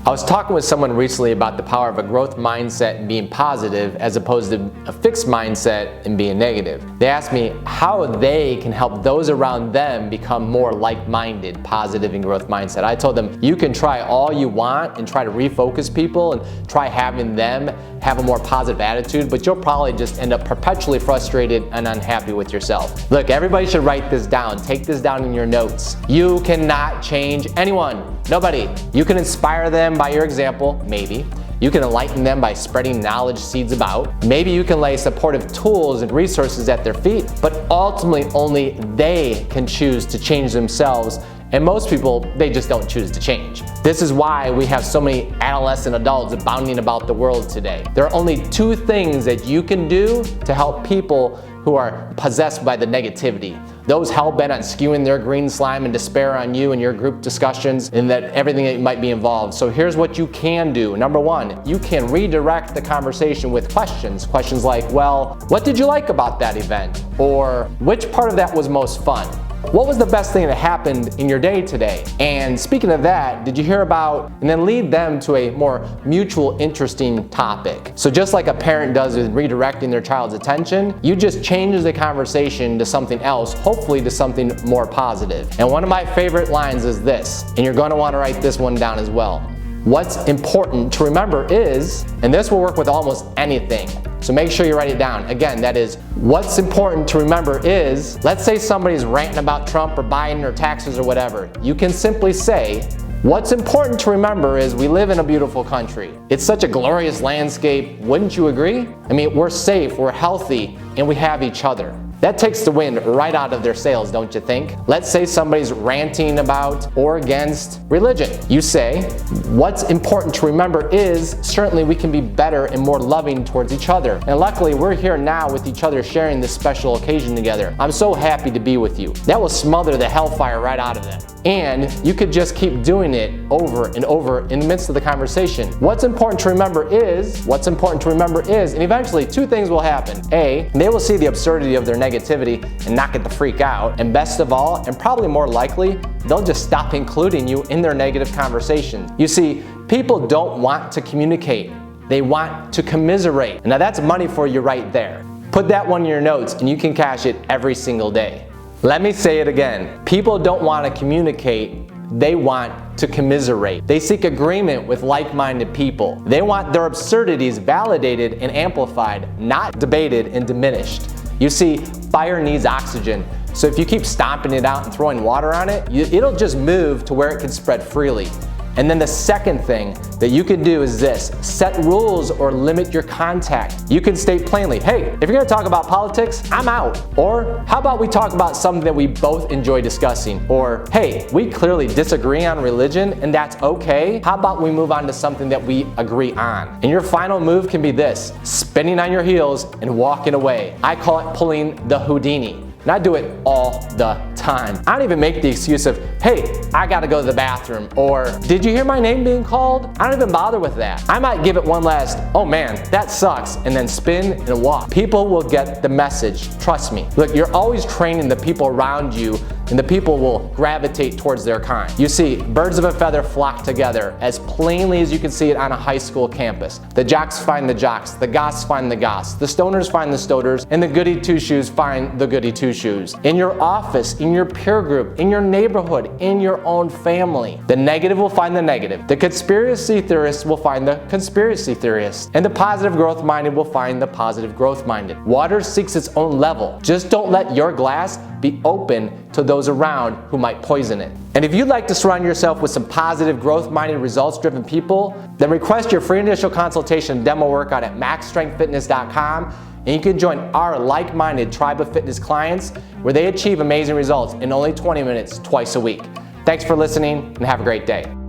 I was talking with someone recently about the power of a growth mindset and being positive as opposed to a fixed mindset and being negative. They asked me how they can help those around them become more like-minded, positive and growth mindset. I told them you can try all you want and try to refocus people and try having them have a more positive attitude, but you'll probably just end up perpetually frustrated and unhappy with yourself. Look, everybody should write this down. Take this down in your notes. You cannot change anyone. Nobody. You can inspire them by your example, maybe. You can enlighten them by spreading knowledge seeds about. Maybe you can lay supportive tools and resources at their feet, but ultimately only they can choose to change themselves. And most people, they just don't choose to change. This is why we have so many adolescent adults bounding about the world today. There are only two things that you can do to help people who are possessed by the negativity. Those hell-bent on skewing their green slime and despair on you and your group discussions and that everything that might be involved. So here's what you can do. Number one, you can redirect the conversation with questions. Questions like, well, what did you like about that event? Or which part of that was most fun? What was the best thing that happened in your day today? And speaking of that, did you hear about, and then lead them to a more mutual interesting topic. So just like a parent does with redirecting their child's attention, you just change the conversation to something else, hopefully to something more positive. And one of my favorite lines is this, and you're going to want to write this one down as well. What's important to remember is, and this will work with almost anything, so make sure you write it down. Again, that is, what's important to remember is, let's say somebody's ranting about Trump or Biden or taxes or whatever. You can simply say, what's important to remember is we live in a beautiful country. It's such a glorious landscape, wouldn't you agree? I mean, we're safe, we're healthy, and we have each other. That takes the wind right out of their sails, don't you think? Let's say somebody's ranting about or against religion. You say, what's important to remember is certainly we can be better and more loving towards each other. And luckily, we're here now with each other sharing this special occasion together. I'm so happy to be with you. That will smother the hellfire right out of them. And you could just keep doing it over and over in the midst of the conversation. What's important to remember is, and eventually two things will happen. A, they will see the absurdity of their negativity and not get the freak out. And best of all, and probably more likely, they'll just stop including you in their negative conversations. You see, people don't want to communicate. They want to commiserate. Now that's money for you right there. Put that one in your notes and you can cash it every single day. Let me say it again. People don't want to communicate, they want to commiserate. They seek agreement with like-minded people. They want their absurdities validated and amplified, not debated and diminished. You see, fire needs oxygen. So if you keep stomping it out and throwing water on it, it'll just move to where it can spread freely. And then the second thing that you can do is this, set rules or limit your contact. You can state plainly, hey, if you're gonna talk about politics, I'm out. Or how about we talk about something that we both enjoy discussing? Or hey, we clearly disagree on religion and that's okay. How about we move on to something that we agree on? And your final move can be this, spinning on your heels and walking away. I call it pulling the Houdini. And I do it all the time. I don't even make the excuse of, hey, I gotta go to the bathroom, or did you hear my name being called? I don't even bother with that. I might give it one last, oh man, that sucks, and then spin and walk. People will get the message, trust me. Look, you're always training the people around you, and the people will gravitate towards their kind. You see, birds of a feather flock together as plainly as you can see it on a high school campus. The jocks find the jocks, the goths find the goths, the stoners find the stoners, and the goody two-shoes find the goody two-shoes. In your office, in your peer group, in your neighborhood, in your own family. The negative will find the negative. The conspiracy theorists will find the conspiracy theorists. And the positive growth-minded will find the positive growth-minded. Water seeks its own level. Just don't let your glass be open to those around who might poison it. And if you'd like to surround yourself with some positive, growth-minded, results-driven people, then request your free initial consultation demo workout at maxstrengthfitness.com, and you can join our like-minded tribe of fitness clients where they achieve amazing results in only 20 minutes twice a week. Thanks for listening and have a great day.